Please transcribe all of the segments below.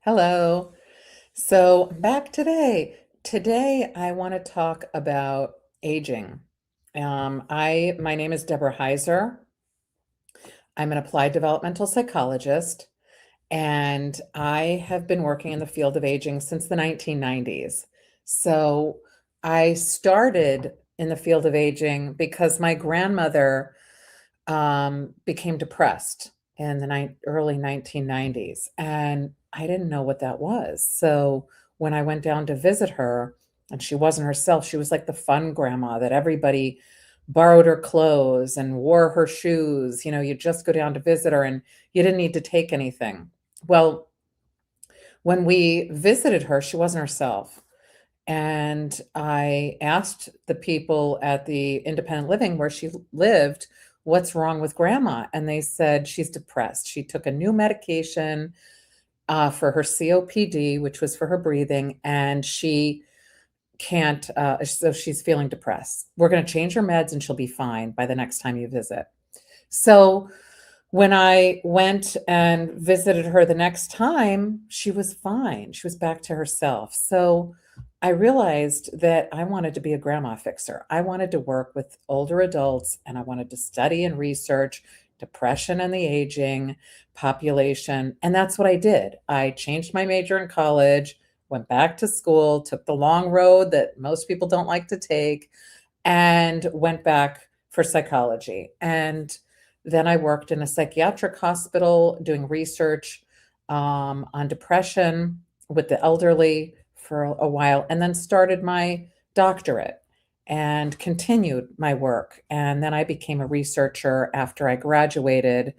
Hello. So back today. Today I want to talk about aging. My name is Deborah Heiser. I'm an applied developmental psychologist, and I have been working in the field of aging since the 1990s. So I started in the field of aging because my grandmother became depressed in the early 1990s, and I didn't know what that was. So when I went down to visit her, and she wasn't herself, she was like the fun grandma that everybody borrowed her clothes and wore her shoes. You just go down to visit her, and you didn't need to take anything. Well, when we visited her, she wasn't herself. And I asked the people at the independent living where she lived, what's wrong with grandma? And they said she's depressed. She took a new medication for her COPD, which was for her breathing, and she can't, so she's feeling depressed. We're going to change her meds and she'll be fine by the next time you visit. So when I went and visited her the next time, she was fine. She was back to herself. So I realized that I wanted to be a grandma fixer. I wanted to work with older adults, and I wanted to study and research depression and the aging population. And that's what I did. I changed my major in college, went back to school, took the long road that most people don't like to take, and went back for psychology. And then I worked in a psychiatric hospital doing research on depression with the elderly for a while, and then started my doctorate and continued my work. And then I became a researcher after I graduated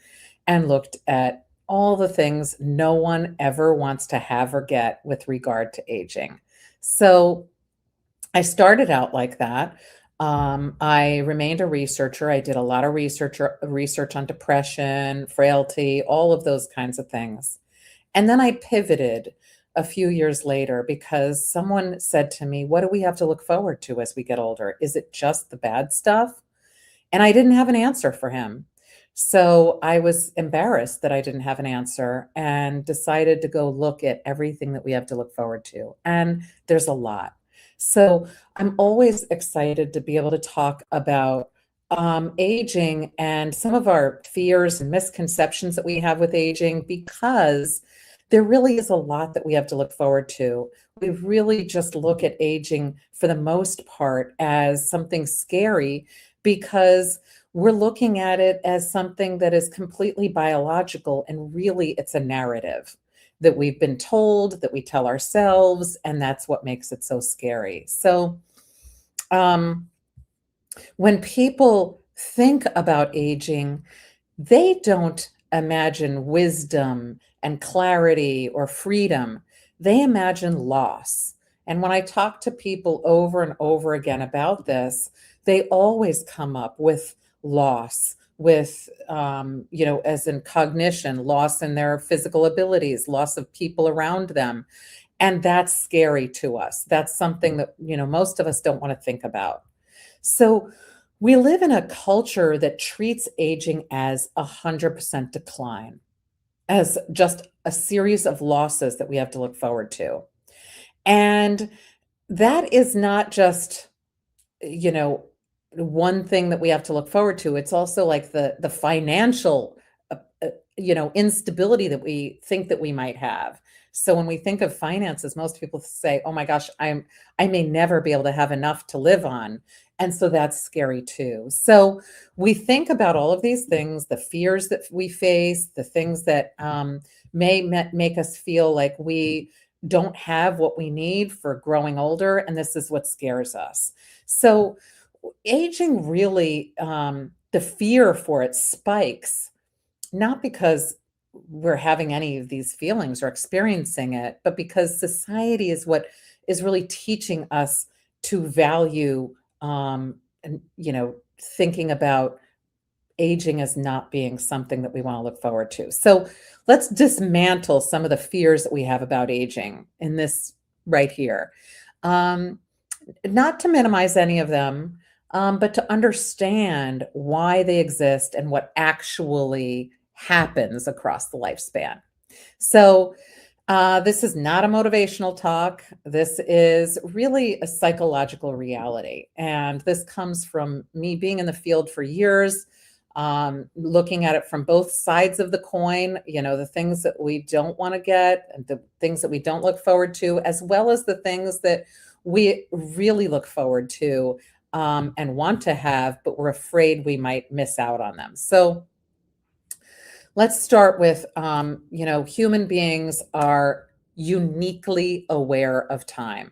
and looked at all the things no one ever wants to have or get with regard to aging. So I started out like that. I remained a researcher. I did a lot of research on depression, frailty, all of those kinds of things. And then I pivoted a few years later because someone said to me, "What do we have to look forward to as we get older? Is it just the bad stuff?" And I didn't have an answer for him. So I was embarrassed that I didn't have an answer and decided to go look at everything that we have to look forward to. And there's a lot. So I'm always excited to be able to talk about aging and some of our fears and misconceptions that we have with aging, because there really is a lot that we have to look forward to. We really just look at aging for the most part as something scary because we're looking at it as something that is completely biological, and really it's a narrative that we've been told, that we tell ourselves, and that's what makes it so scary. So um, when people think about aging, they don't imagine wisdom and clarity or freedom. They imagine loss. And when I talk to people over and over again about this, they always come up with loss, with, as in cognition, loss in their physical abilities, loss of people around them. And that's scary to us. That's something that, most of us don't want to think about. So we live in a culture that treats aging as 100% decline, as just a series of losses that we have to look forward to. And that is not just, you know, one thing that we have to look forward to. It's also like the financial, instability that we think that we might have. So when we think of finances, most people say, "Oh my gosh, I may never be able to have enough to live on." And so that's scary too. So we think about all of these things, the fears that we face, the things that make us feel like we don't have what we need for growing older, and this is what scares us. So aging really, the fear for it spikes, not because we're having any of these feelings or experiencing it, but because society is what is really teaching us to value, and, thinking about aging as not being something that we want to look forward to. So let's dismantle some of the fears that we have about aging in this right here. Um, Not to minimize any of them, but to understand why they exist and what actually happens across the lifespan. So This is not a motivational talk. This is really a psychological reality. And this comes from me being in the field for years, looking at it from both sides of the coin, the things that we don't want to get and the things that we don't look forward to, as well as the things that we really look forward to and want to have, but we're afraid we might miss out on them. So, let's start with, human beings are uniquely aware of time.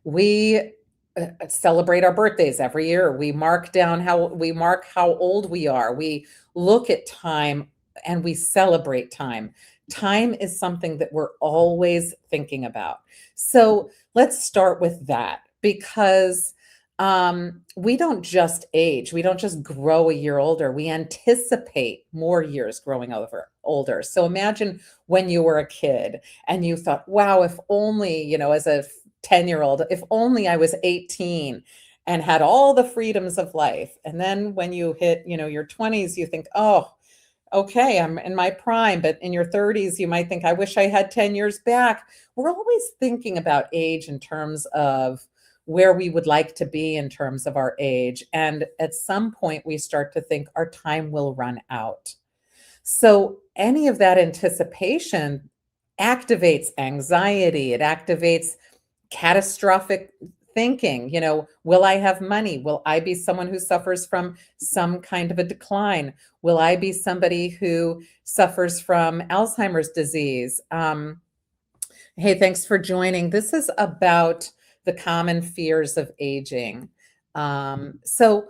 We celebrate our birthdays every year. We mark how old we are. We look at time and we celebrate time. Time is something that we're always thinking about. So let's start with that because we don't just age. We don't just grow a year older. We anticipate more years growing older. So imagine when you were a kid and you thought, wow, if only, as a 10-year-old, if only I was 18 and had all the freedoms of life. And then when you hit, your 20s, you think, oh, okay, I'm in my prime. But in your 30s, you might think, I wish I had 10 years back. We're always thinking about age in terms of where we would like to be in terms of our age. And at some point, we start to think our time will run out. So any of that anticipation activates anxiety. It activates catastrophic thinking. Will I have money? Will I be someone who suffers from some kind of a decline? Will I be somebody who suffers from Alzheimer's disease? Hey, thanks for joining. This is about the common fears of aging. So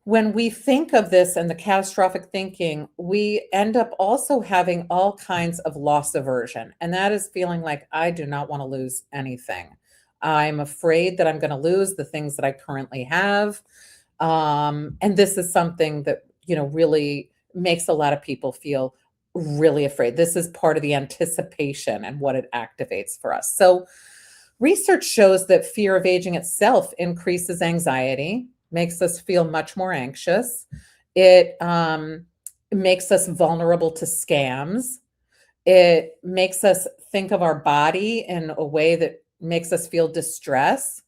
when we think of this and the catastrophic thinking, we end up also having all kinds of loss aversion. And that is feeling like I do not want to lose anything. I'm afraid that I'm going to lose the things that I currently have. And this is something that, really makes a lot of people feel really afraid. This is part of the anticipation and what it activates for us. So research shows that fear of aging itself increases anxiety, makes us feel much more anxious. It makes us vulnerable to scams. It makes us think of our body in a way that makes us feel distress.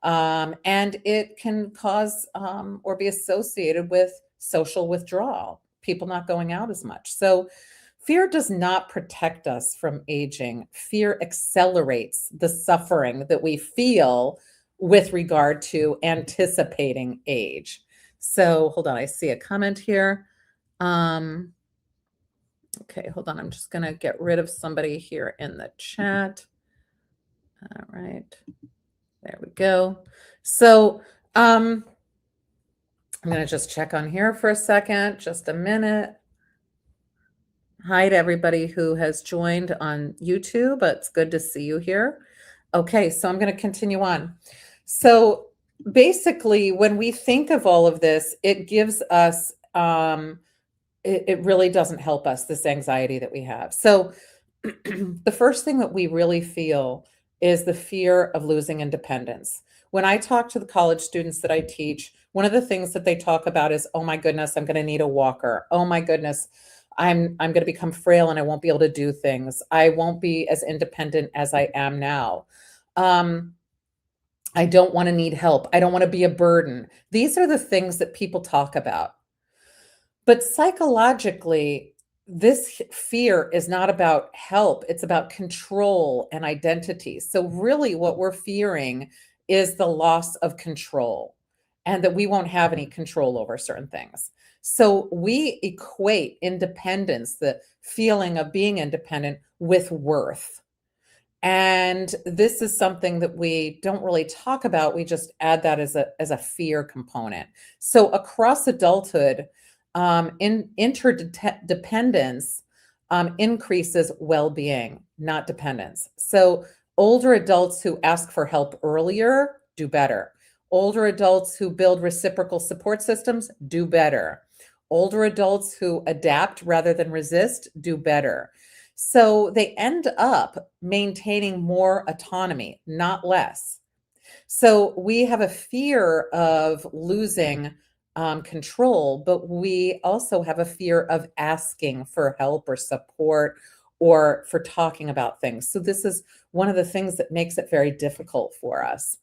And it can cause or be associated with social withdrawal, people not going out as much. So fear does not protect us from aging. Fear accelerates the suffering that we feel with regard to anticipating age. So hold on, I see a comment here. Okay, hold on. I'm just going to get rid of somebody here in the chat. All right, there we go. So I'm going to just check on here for a second, just a minute. Hi to everybody who has joined on YouTube. It's good to see you here. Okay, so I'm going to continue on. So basically, when we think of all of this, it gives us, it really doesn't help us, this anxiety that we have. So the first thing that we really feel is the fear of losing independence. When I talk to the college students that I teach, one of the things that they talk about is, oh my goodness, I'm going to need a walker. Oh my goodness, I'm going to become frail and I won't be able to do things. I won't be as independent as I am now. I don't want to need help. I don't want to be a burden. These are the things that people talk about. But psychologically, this fear is not about help. It's about control and identity. So really what we're fearing is the loss of control and that we won't have any control over certain things. So we equate independence, the feeling of being independent, with worth. And this is something that we don't really talk about. We just add that as a fear component. So across adulthood, interdependence increases well-being, not dependence. So older adults who ask for help earlier do better. Older adults who build reciprocal support systems do better. Older adults who adapt rather than resist do better. So they end up maintaining more autonomy, not less. So we have a fear of losing control, but we also have a fear of asking for help or support or for talking about things. So this is one of the things that makes it very difficult for us.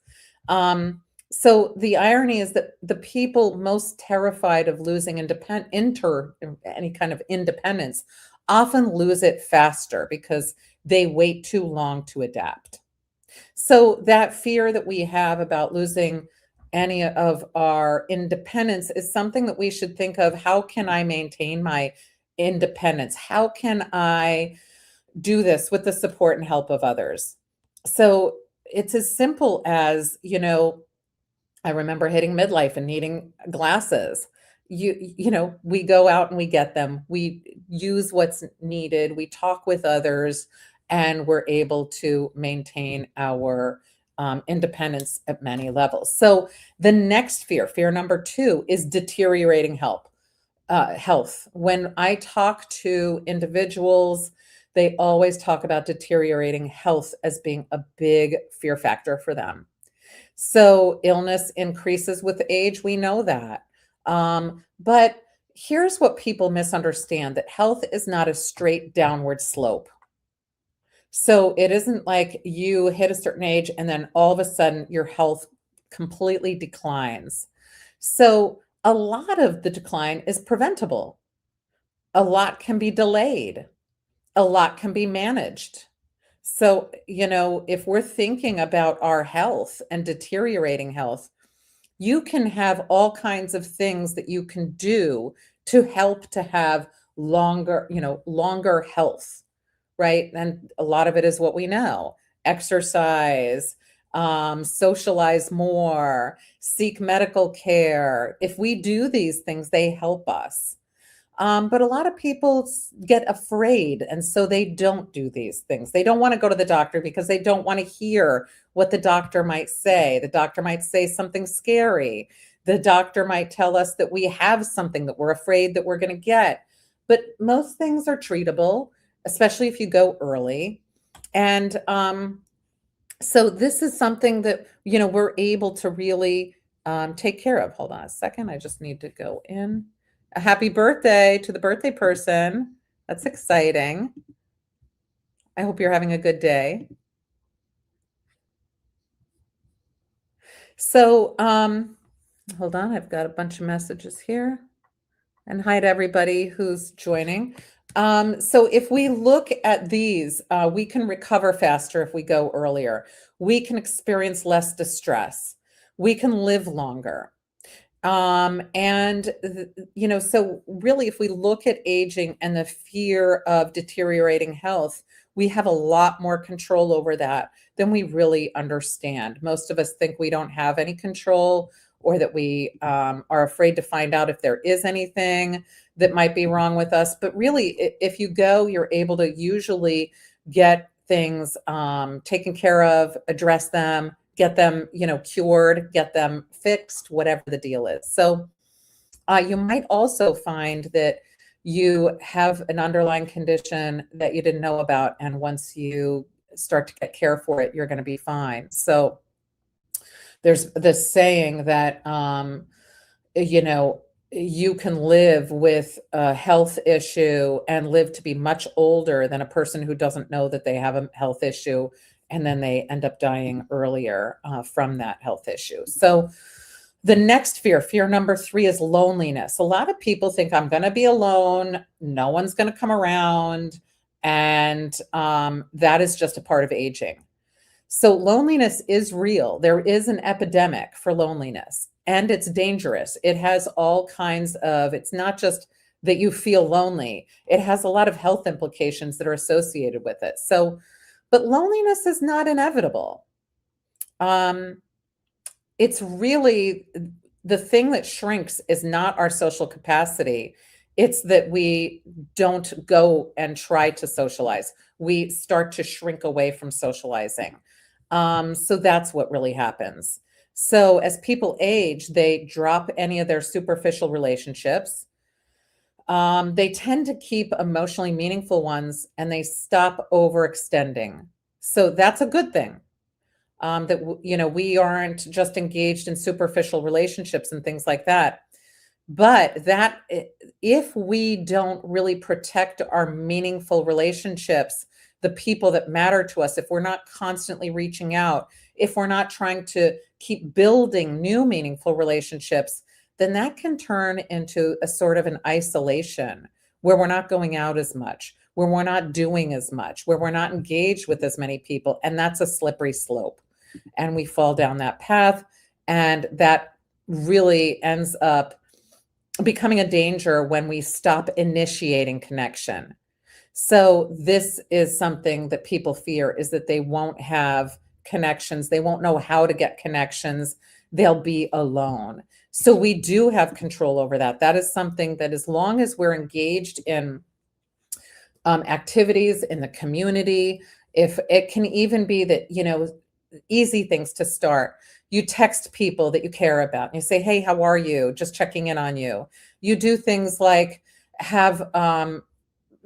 So the irony is that the people most terrified of losing any kind of independence often lose it faster because they wait too long to adapt. So that fear that we have about losing any of our independence is something that we should think of. How can I maintain my independence? How can I do this with the support and help of others? So it's as simple as, I remember hitting midlife and needing glasses. We go out and we get them. We use what's needed. We talk with others, and we're able to maintain our independence at many levels. So the next fear number 2, is deteriorating health. When I talk to individuals, they always talk about deteriorating health as being a big fear factor for them. So illness increases with age. We know that. But here's what people misunderstand, that health is not a straight downward slope. So it isn't like you hit a certain age and then all of a sudden your health completely declines. So a lot of the decline is preventable. A lot can be delayed. A lot can be managed. So, if we're thinking about our health and deteriorating health, you can have all kinds of things that you can do to help to have longer health, right? And a lot of it is what we know: exercise, socialize more, seek medical care. If we do these things, they help us. But a lot of people get afraid, and so they don't do these things. They don't want to go to the doctor because they don't want to hear what the doctor might say. The doctor might say something scary. The doctor might tell us that we have something that we're afraid that we're going to get. But most things are treatable, especially if you go early. And so this is something that, we're able to really take care of. Hold on a second. I just need to go in. A happy birthday to the birthday person. That's exciting. I hope you're having a good day. So, hold on, I've got a bunch of messages here. And hi to everybody who's joining. So if we look at these, we can recover faster if we go earlier. We can experience less distress. We can live longer. So really, if we look at aging and the fear of deteriorating health, we have a lot more control over that than we really understand. Most of us think we don't have any control, or that we are afraid to find out if there is anything that might be wrong with us. But really, if you go, you're able to usually get things taken care of, address them, get them, cured, get them fixed, whatever the deal is. So you might also find that you have an underlying condition that you didn't know about, and once you start to get care for it, you're going to be fine. So there's this saying that you can live with a health issue and live to be much older than a person who doesn't know that they have a health issue, and then they end up dying earlier from that health issue. So the next fear number 3, is loneliness. A lot of people think, I'm going to be alone. No one's going to come around. And that is just a part of aging. So loneliness is real. There is an epidemic for loneliness, and it's dangerous. It has all kinds of, it's not just that you feel lonely. It has a lot of health implications that are associated with it. So, but loneliness is not inevitable. It's really, the thing that shrinks is not our social capacity. It's that we don't go and try to socialize. We start to shrink away from socializing. So that's what really happens. So as people age, they drop any of their superficial relationships. They tend to keep emotionally meaningful ones, and they stop overextending. So that's a good thing. That we aren't just engaged in superficial relationships and things like that. But if we don't really protect our meaningful relationships, the people that matter to us, if we're not constantly reaching out, if we're not trying to keep building new meaningful relationships, then that can turn into a sort of an isolation where we're not going out as much, where we're not doing as much, where we're not engaged with as many people. And that's a slippery slope. And we fall down that path. And that really ends up becoming a danger when we stop initiating connection. So this is something that people fear, is that they won't have connections. They won't know how to get connections. They'll be alone. So we do have control over that. That is something that, as long as we're engaged in activities in the community, if it can even be that, easy things to start. You text people that you care about and you say, hey, how are you? Just checking in on you. You do things like have,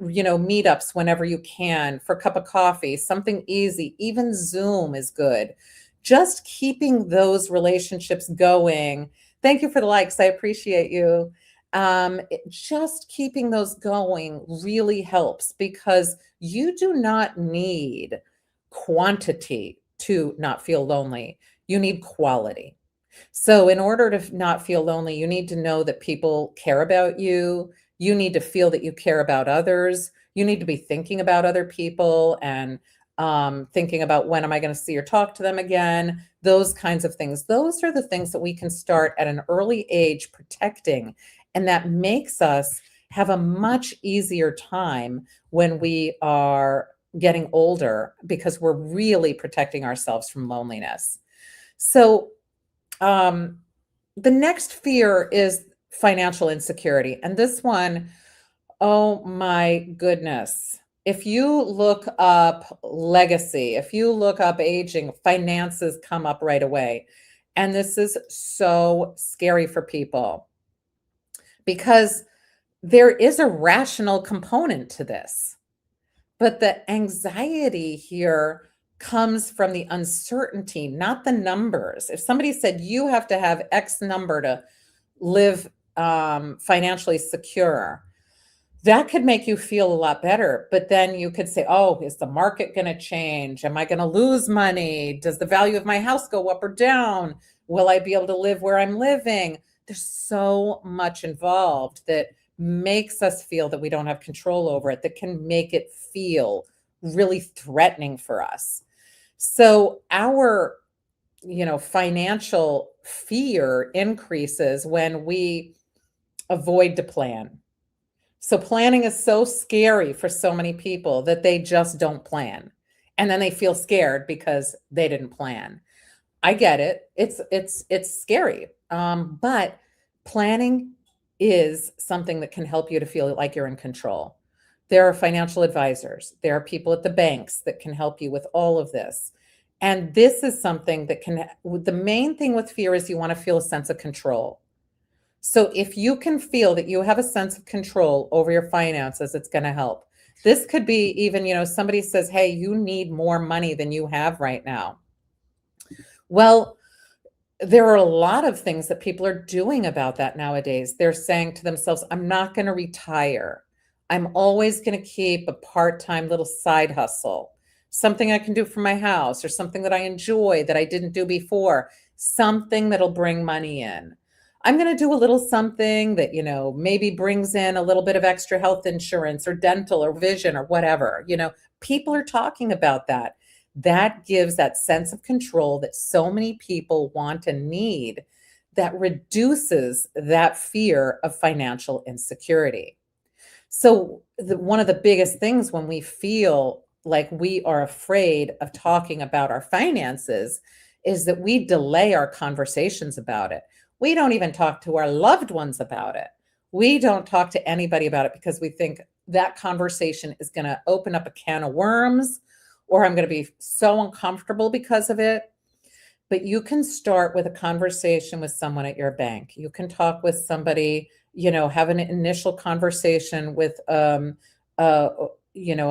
meetups whenever you can for a cup of coffee, something easy. Even Zoom is good. Just keeping those relationships going. Thank you for the likes. I appreciate you. Just keeping those going really helps, because you do not need quantity to not feel lonely. You need quality. So, in order to not feel lonely, you need to know that people care about you. You need to feel that you care about others. You need to be thinking about other people and thinking about, when am I going to see or talk to them again? Those kinds of things. Those are the things that we can start at an early age protecting. And that makes us have a much easier time when we are getting older, because we're really protecting ourselves from loneliness. So, um, the next fear is financial insecurity. And this one, oh my goodness. If you look up legacy, if you look up aging, finances come up right away. And this is so scary for people, because there is a rational component to this. But the anxiety here comes from the uncertainty, not the numbers. If somebody said you have to have X number to live financially secure, that could make you feel a lot better. But then you could say, oh, is the market going to change? Am I going to lose money? Does the value of my house go up or down? Will I be able to live where I'm living? There's so much involved that makes us feel that we don't have control over it, that can make it feel really threatening for us. So our, financial fear increases when we avoid to plan. So planning is so scary for so many people that they just don't plan. And then they feel scared because they didn't plan. I get it. It's scary. But planning is something that can help you to feel like you're in control. There are financial advisors. There are people at the banks that can help you with all of this. And this is something that the main thing with fear is you want to feel a sense of control. So if you can feel that you have a sense of control over your finances, it's going to help. This could be even, somebody says, hey, you need more money than you have right now. Well, there are a lot of things that people are doing about that nowadays. They're saying to themselves, I'm not going to retire. I'm always going to keep a part-time little side hustle, something I can do for my house, or something that I enjoy that I didn't do before, something that'll bring money in. I'm going to do a little something that, maybe brings in a little bit of extra health insurance or dental or vision or whatever. People are talking about that. That gives that sense of control that so many people want and need, that reduces that fear of financial insecurity. So one of the biggest things when we feel like we are afraid of talking about our finances is that we delay our conversations about it. We don't even talk to our loved ones about it. We don't talk to anybody about it because we think that conversation is going to open up a can of worms, or I'm going to be so uncomfortable because of it. But you can start with a conversation with someone at your bank. You can talk with somebody, have an initial conversation with, a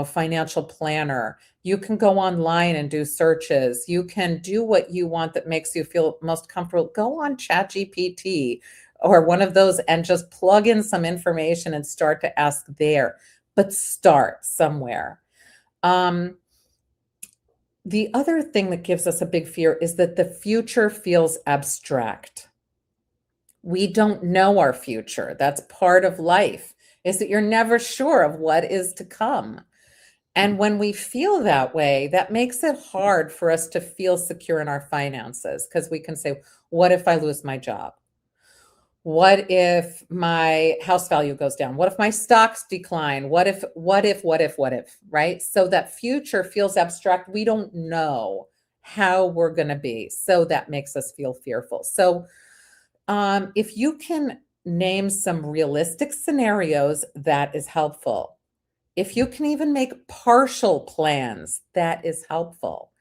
financial planner. You can go online and do searches. You can do what you want that makes you feel most comfortable. Go on ChatGPT or one of those and just plug in some information and start to ask there, but start somewhere. Um, the other thing that gives us a big fear is that the future feels abstract. We don't know our future. That's part of life, is that you're never sure of what is to come. And when we feel that way, that makes it hard for us to feel secure in our finances because we can say, what if I lose my job? What if my house value goes down? What if my stocks decline? What if, right? So that future feels abstract. We don't know how we're going to be. So that makes us feel fearful. So if you can name some realistic scenarios, that is helpful. If you can even make partial plans, that is helpful.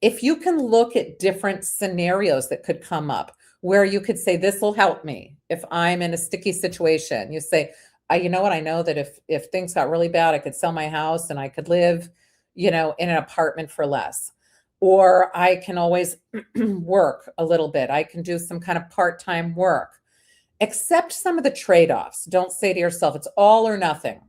If you can look at different scenarios that could come up where you could say, this will help me if I'm in a sticky situation. You say, you know what? I know that if things got really bad, I could sell my house and I could live, in an apartment for less. Or I can always work a little bit. I can do some kind of part-time work. Accept some of the trade-offs. Don't say to yourself, it's all or nothing,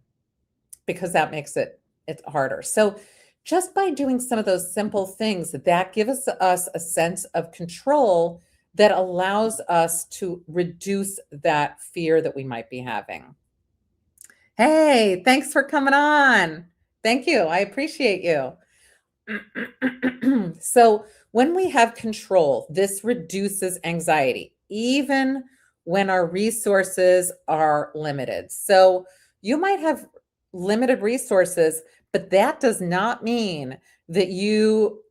because that makes it harder. So just by doing some of those simple things, that gives us a sense of control that allows us to reduce that fear that we might be having. Hey, thanks for coming on. Thank you. I appreciate you. So when we have control, this reduces anxiety, even when our resources are limited. So you might have limited resources, but that does not mean that you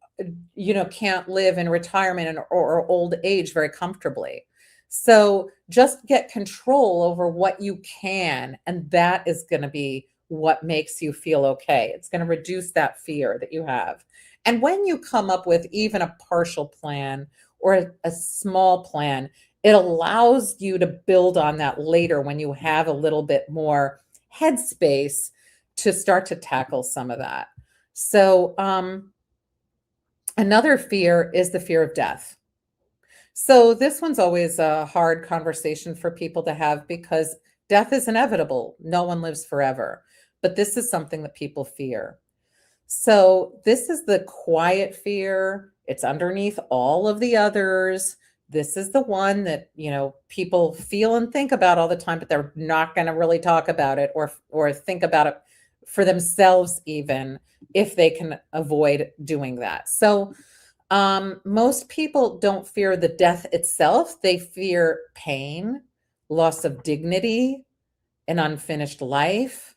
can't live in retirement or old age very comfortably. So just get control over what you can, and that is going to be what makes you feel okay. It's going to reduce that fear that you have. And when you come up with even a partial plan or a small plan, it allows you to build on that later when you have a little bit more headspace to start to tackle some of that. So another fear is the fear of death. So this one's always a hard conversation for people to have because death is inevitable. No one lives forever. But this is something that people fear. So this is the quiet fear. It's underneath all of the others. This is the one that, people feel and think about all the time, but they're not going to really talk about it or think about it for themselves, even if they can avoid doing that. So most people don't fear the death itself. They fear pain, loss of dignity, an unfinished life.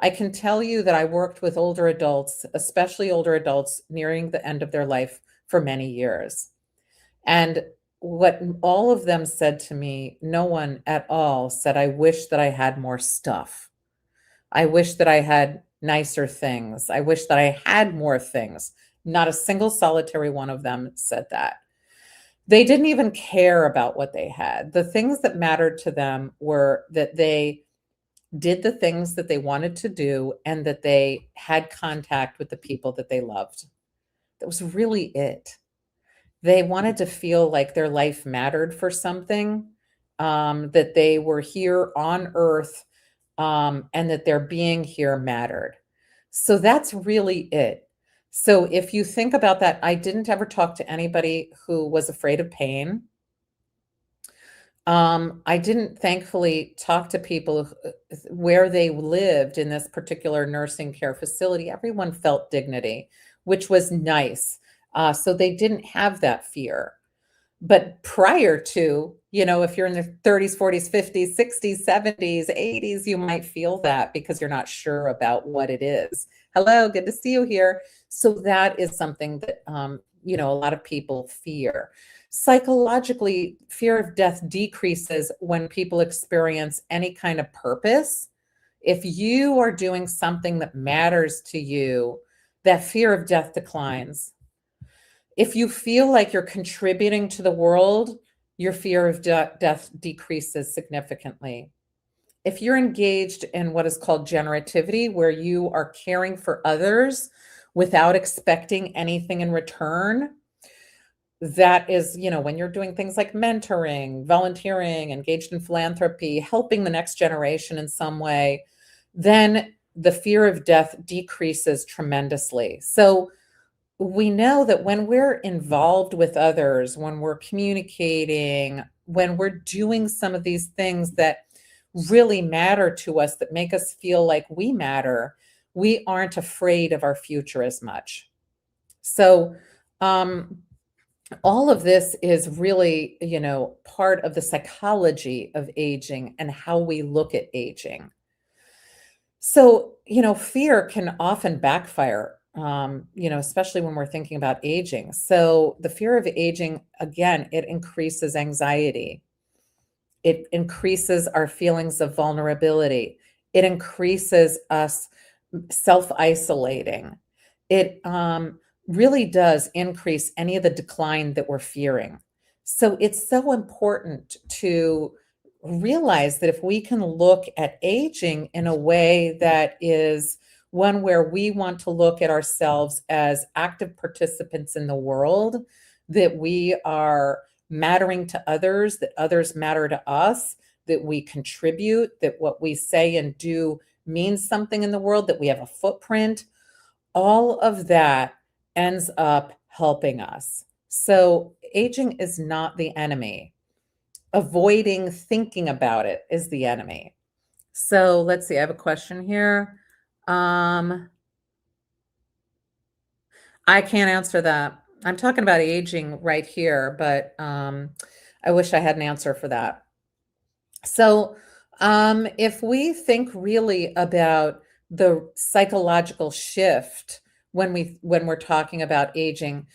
I can tell you that I worked with older adults, especially older adults nearing the end of their life for many years. And what all of them said to me, no one at all said, I wish that I had more stuff. I wish that I had nicer things. I wish that I had more things. Not a single solitary one of them said that. They didn't even care about what they had. The things that mattered to them were that they did the things that they wanted to do and that they had contact with the people that they loved. That was really it. They wanted to feel like their life mattered for something, that they were here on earth, and that their being here mattered. So that's really it. So if you think about that, I didn't ever talk to anybody who was afraid of pain. I didn't thankfully talk to people where they lived in this particular nursing care facility. Everyone felt dignity, which was nice. So they didn't have that fear. But prior to, if you're in the 30s, 40s, 50s, 60s, 70s, 80s, you might feel that because you're not sure about what it is. Hello, good to see you here. So that is something that, a lot of people fear. Psychologically, fear of death decreases when people experience any kind of purpose. If you are doing something that matters to you, that fear of death declines. If you feel like you're contributing to the world, your fear of death decreases significantly. If you're engaged in what is called generativity, where you are caring for others without expecting anything in return, that is, when you're doing things like mentoring, volunteering, engaged in philanthropy, helping the next generation in some way, then the fear of death decreases tremendously. So we know that when we're involved with others, when we're communicating, when we're doing some of these things that really matter to us, that make us feel like we matter, we aren't afraid of our future as much. So, um, all of this is really, part of the psychology of aging and how we look at aging. So, fear can often backfire, especially when we're thinking about aging. So, the fear of aging, again, it increases anxiety. It increases our feelings of vulnerability. It increases us self-isolating. It really does increase any of the decline that we're fearing. So it's so important to realize that if we can look at aging in a way that is one where we want to look at ourselves as active participants in the world, that we are mattering to others, that others matter to us, that we contribute, that what we say and do means something in the world, that we have a footprint, all of that ends up helping us. So aging is not the enemy. Avoiding thinking about it is the enemy. So let's see, I have a question here. I can't answer that. I'm talking about aging right here, but I wish I had an answer for that. So, if we think really about the psychological shift when we're talking about aging,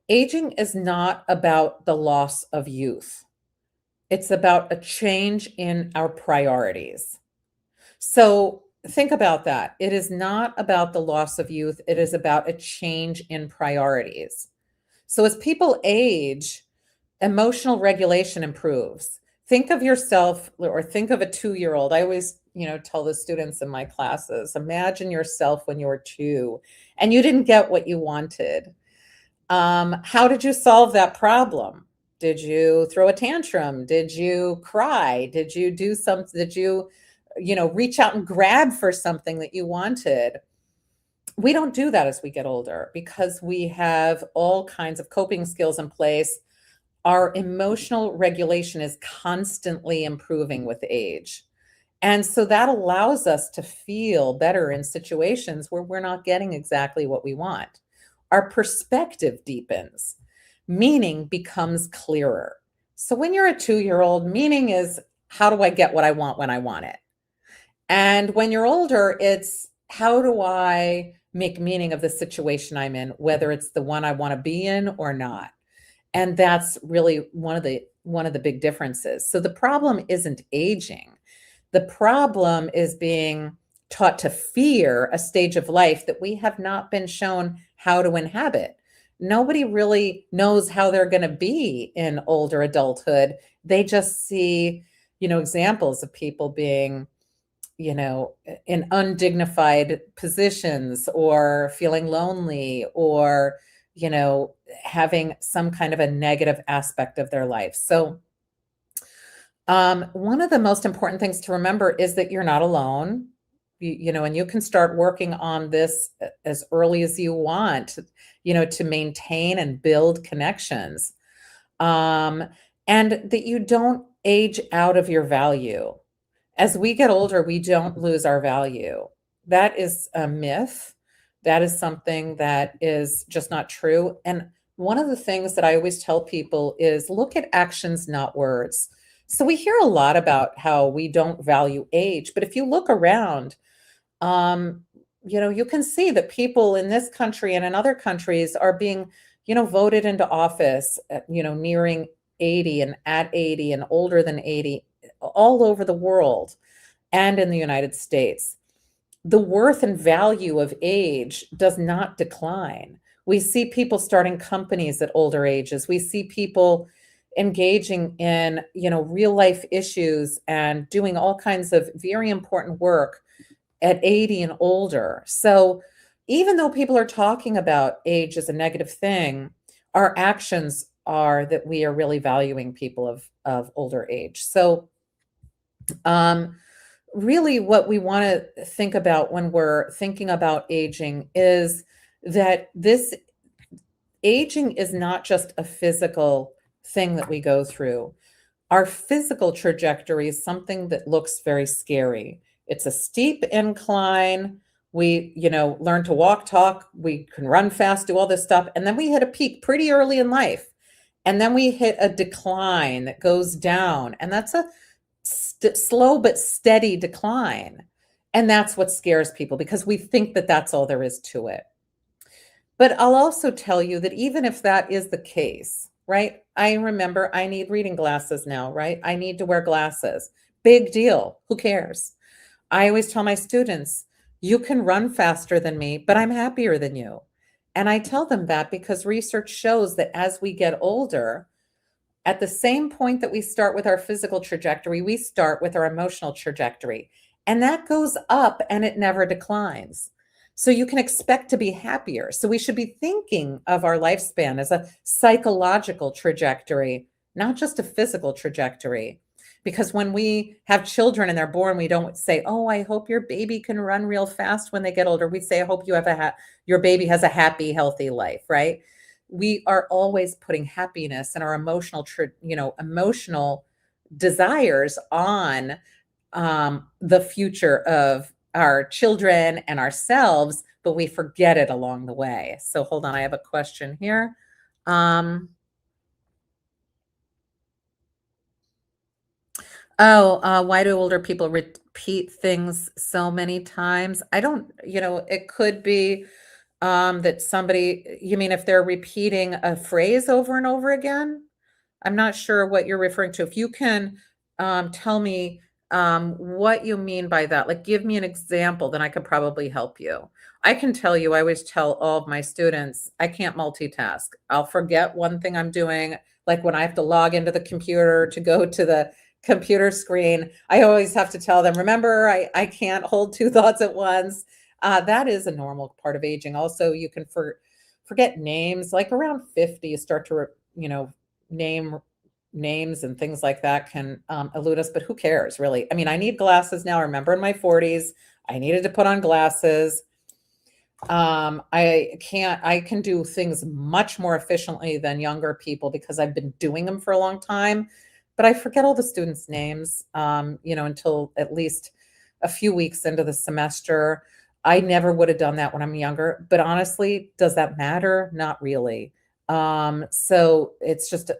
aging is not about the loss of youth. It's about a change in our priorities. So, think about that. It is not about the loss of youth, it is about a change in priorities. So, as people age, emotional regulation improves. Think of yourself or think of a 2-year-old. I always, tell the students in my classes, imagine yourself when you were 2 and you didn't get what you wanted. How did you solve that problem? Did you throw a tantrum? Did you cry? Did you do something? Did you, reach out and grab for something that you wanted? We don't do that as we get older because we have all kinds of coping skills in place. Our emotional regulation is constantly improving with age. And so that allows us to feel better in situations where we're not getting exactly what we want. Our perspective deepens, meaning becomes clearer. So when you're a 2-year-old, meaning is how do I get what I want when I want it? And when you're older, it's how do I make meaning of the situation I'm in, whether it's the one I want to be in or not? And that's really one of the big differences. So the problem isn't aging. The problem is being taught to fear a stage of life that we have not been shown how to inhabit. Nobody really knows how they're going to be in older adulthood. They just see, examples of people being, in undignified positions or feeling lonely or, having some kind of a negative aspect of their life. So, one of the most important things to remember is that you're not alone. And you can start working on this as early as you want, to maintain and build connections. Um, and that you don't age out of your value. As we get older, we don't lose our value. That is a myth. That is something that is just not true. And one of the things that I always tell people is look at actions, not words. So we hear a lot about how we don't value age, but if you look around, um, you can see that people in this country and in other countries are being, voted into office, nearing 80 and at 80 and older than 80 all over the world and in the United States. The worth and value of age does not decline. We see people starting companies at older ages. We see people engaging in, real life issues and doing all kinds of very important work at 80 and older. So even though people are talking about age as a negative thing, our actions are that we are really valuing people of older age. So, um, really what we want to think about when we're thinking about aging is that this aging is not just a physical thing that we go through. Our physical trajectory is something that looks very scary. It's a steep incline. We, learn to walk, talk, we can run fast, do all this stuff. And then we hit a peak pretty early in life. And then we hit a decline that goes down. And that's a slow but steady decline. And that's what scares people because we think that that's all there is to it. But I'll also tell you that even if that is the case, right? I remember I need reading glasses now, right? I need to wear glasses. Big deal. Who cares? I always tell my students, you can run faster than me, but I'm happier than you. And I tell them that because research shows that as we get older, at the same point that we start with our physical trajectory, we start with our emotional trajectory. And that goes up and it never declines. So you can expect to be happier. So we should be thinking of our lifespan as a psychological trajectory, not just a physical trajectory. Because when we have children and they're born, we don't say, "Oh, I hope your baby can run real fast when they get older." We say, "I hope you have your baby has a happy, healthy life," right? We are always putting happiness and our emotional desires on the future of our children and ourselves, but we forget it along the way. So hold on, I have a question here. Um, why do older people repeat things so many times? I don't, it could be that somebody, you mean if they're repeating a phrase over and over again? I'm not sure what you're referring to. If you can tell me what you mean by that, like give me an example, then I could probably help you. I can tell you, I always tell all of my students, I can't multitask. I'll forget one thing I'm doing. Like when I have to log into the computer to go to the computer screen, I always have to tell them, remember, I can't hold two thoughts at once. That is a normal part of aging. Also, you can forget names. Like around 50, you start to, name names and things like that can elude us, but who cares really? I mean, I need glasses now. I remember in my 40s, I needed to put on glasses. I can do things much more efficiently than younger people because I've been doing them for a long time, but I forget all the students' names, until at least a few weeks into the semester. I never would have done that when I'm younger, but honestly, does that matter? Not really. So it's just,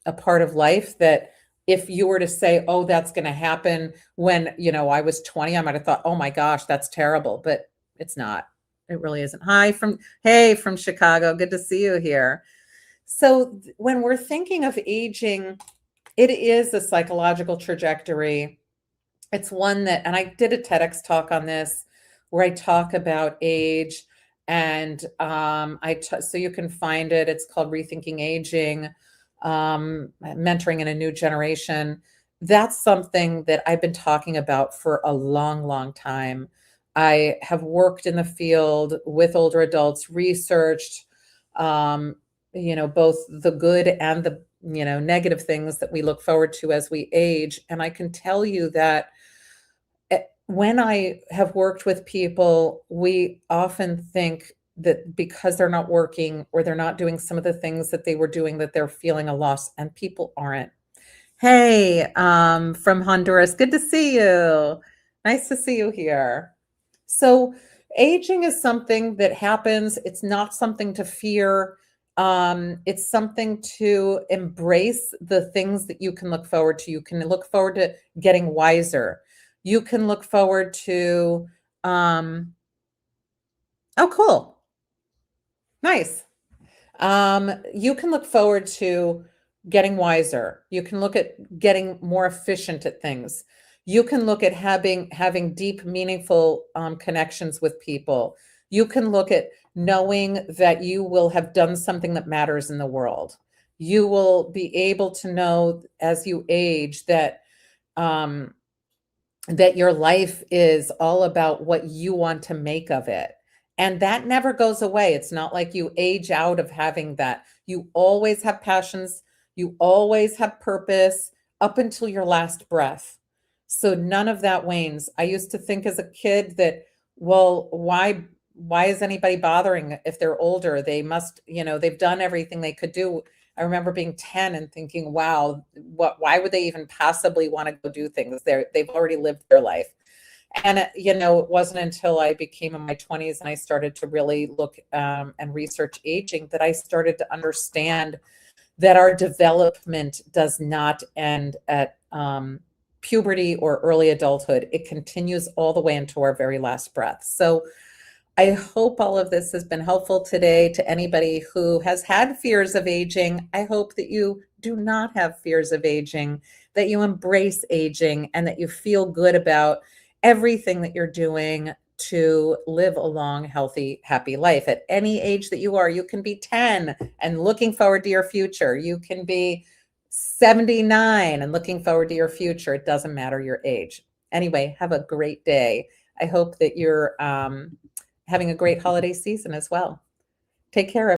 a part of life that if you were to say, oh, that's going to happen when, I was 20, I might have thought, oh my gosh, that's terrible, but it's not. It really isn't. Hey, from Chicago. Good to see you here. So when we're thinking of aging, it is a psychological trajectory. It's one that, and I did a TEDx talk on this where I talk about age and so you can find it. It's called Rethinking Aging, Mentoring in a New Generation. That's something that I've been talking about for a long, long time. I have worked in the field with older adults, researched, both the good and the, negative things that we look forward to as we age. And I can tell you that when I have worked with people, we often think that because they're not working or they're not doing some of the things that they were doing, that they're feeling a loss, and people aren't. Hey, from Honduras, good to see you. Nice to see you here. So, aging is something that happens. It's not something to fear. It's something to embrace the things that you can look forward to. You can look forward to getting wiser. You can look forward to, oh, cool. Nice. You can look forward to getting wiser. You can look at getting more efficient at things. You can look at having deep, meaningful connections with people. You can look at knowing that you will have done something that matters in the world. You will be able to know as you age that your life is all about what you want to make of it. And that never goes away. It's not like you age out of having that. You always have passions. You always have purpose up until your last breath. So none of that wanes. I used to think as a kid that, well, why is anybody bothering if they're older? They must, they've done everything they could do. I remember being 10 and thinking, wow, why would they even possibly want to go do things? They've already lived their life. And it wasn't until I became in my 20s and I started to really look and research aging that I started to understand that our development does not end at puberty or early adulthood. It continues all the way into our very last breath. So I hope all of this has been helpful today to anybody who has had fears of aging. I hope that you do not have fears of aging, that you embrace aging, and that you feel good about everything that you're doing to live a long, healthy, happy life. At any age that you are, you can be 10 and looking forward to your future. You can be 79 and looking forward to your future. It doesn't matter your age. Anyway, have a great day. I hope that you're having a great holiday season as well. Take care.